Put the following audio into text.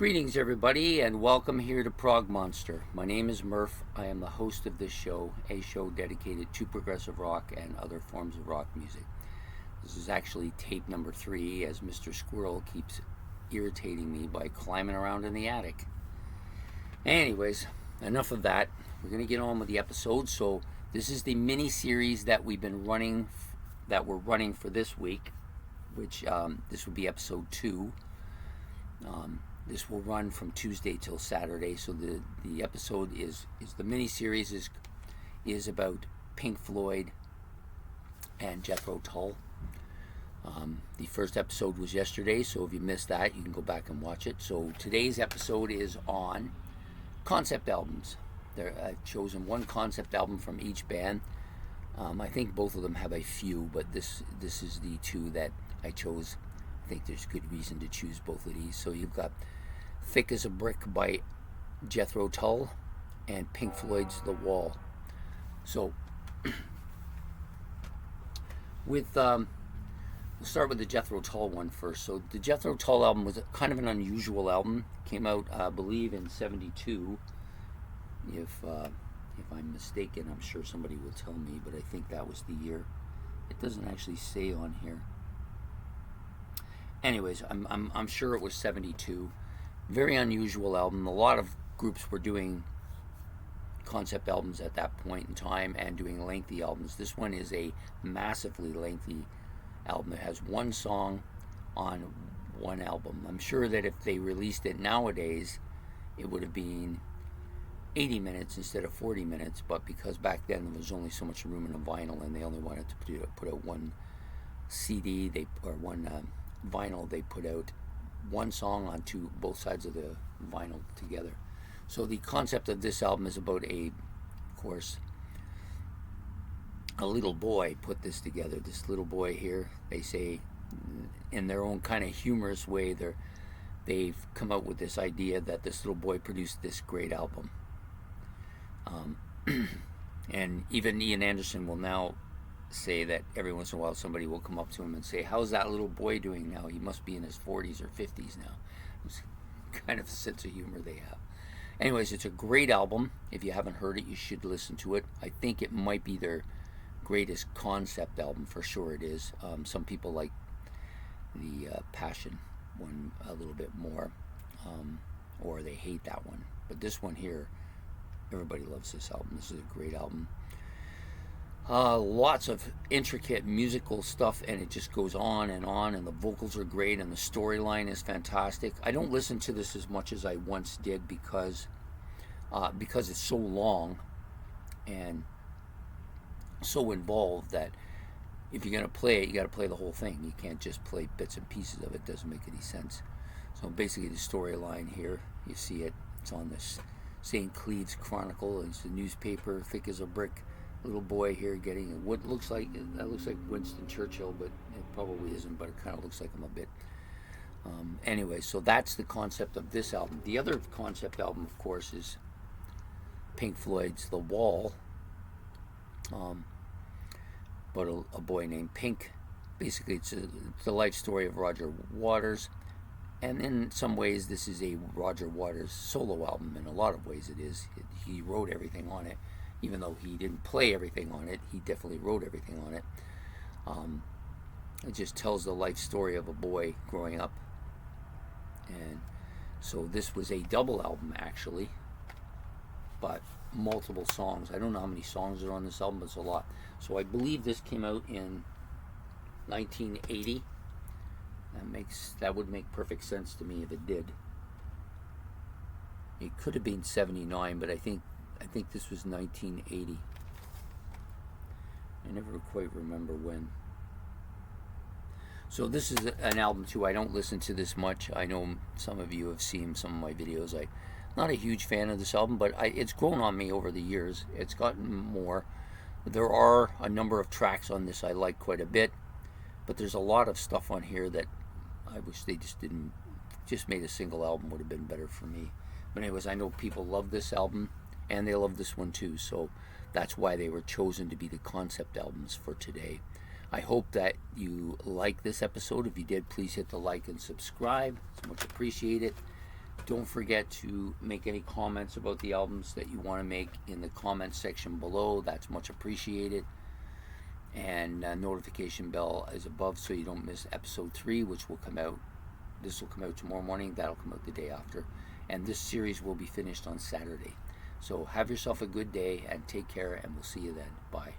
Greetings, everybody, and welcome here to Prog Monster. My name is Murph. I am the host of this show, a show dedicated to progressive rock and other forms of rock music. This is actually tape number 3, as Mr. Squirrel keeps irritating me by climbing around in the attic. Anyways, enough of that. We're going to get on with the episode. So this is the mini-series that we're running for this week, which this will be episode 2. This will run from Tuesday till Saturday. So the episode is the mini-series is about Pink Floyd and Jethro Tull. The first episode was yesterday, so if you missed that, you can go back and watch it. So today's episode is on concept albums. I've chosen one concept album from each band. I think both of them have a few, but this is the 2 that I chose. I think there's good reason to choose both of these. So you've got Thick as a Brick by Jethro Tull and Pink Floyd's The Wall. So we'll start with the Jethro Tull one first. So the Jethro Tull album was kind of an unusual album. Came out, I believe, in '72. If I'm mistaken, I'm sure somebody will tell me, but I think that was the year. It doesn't actually say on here. Anyways, I'm sure it was '72. Very unusual album. A lot of groups were doing concept albums at that point in time and doing lengthy albums. This one is a massively lengthy album. It has one song on one album. I'm sure that if they released it nowadays, it would have been 80 minutes instead of 40 minutes, but because back then there was only so much room in a vinyl and they only wanted to put out one CD, one vinyl, they put out one song on both sides of the vinyl together. So the concept of this album is about a little boy put this together. This little boy here, they say, in their own kind of humorous way, they've come out with this idea that this little boy produced this great album. And even Ian Anderson will now say that every once in a while somebody will come up to him and say, "How's that little boy doing now? He must be in his 40s or 50s now." It's kind of a sense of humor they have. Anyways, it's a great album. If you haven't heard it, you should listen to it. I think it might be their greatest concept album, for sure it is. Some people like the Passion one a little bit more, or they hate that one. But this one here, everybody loves this album. This is a great album. Lots of intricate musical stuff, and it just goes on, and the vocals are great, and the storyline is fantastic. I don't listen to this as much as I once did because it's so long and so involved that if you're going to play it, you got to play the whole thing. You can't just play bits and pieces of it. It doesn't make any sense. So basically the storyline here, you see it. It's on this St. Cleeve's Chronicle. It's a newspaper, thick as a brick. Little boy here getting what looks like Winston Churchill, but it probably isn't, but it kind of looks like him a bit. Anyway, so that's the concept of this album. The other concept album, of course, is Pink Floyd's The Wall, but a boy named Pink. Basically, it's the life story of Roger Waters, and in some ways this is a Roger Waters solo album. In a lot of ways it is. He wrote everything on it. Even though he didn't play everything on it, he definitely wrote everything on it. It just tells the life story of a boy growing up. And so this was a double album, actually, but multiple songs. I don't know how many songs are on this album, but it's a lot. So I believe this came out in 1980. That would make perfect sense to me if it did. It could have been 79, but I think this was 1980. I never quite remember when. So this is an album too. I don't listen to this much. I know some of you have seen some of my videos. I'm not a huge fan of this album, but it's grown on me over the years. It's gotten more. There are a number of tracks on this I like quite a bit, but there's a lot of stuff on here that I wish they just made a single album would have been better for me. But anyways, I know people love this album, and they love this one too, so that's why they were chosen to be the concept albums for today. I hope that you like this episode. If you did, please hit the like and subscribe. It's much appreciated. Don't forget to make any comments about the albums that you want to make in the comment section below. That's much appreciated. And notification bell is above so you don't miss episode 3, which will come out. This will come out tomorrow morning. That'll come out the day after. And this series will be finished on Saturday. So have yourself a good day and take care, and we'll see you then. Bye.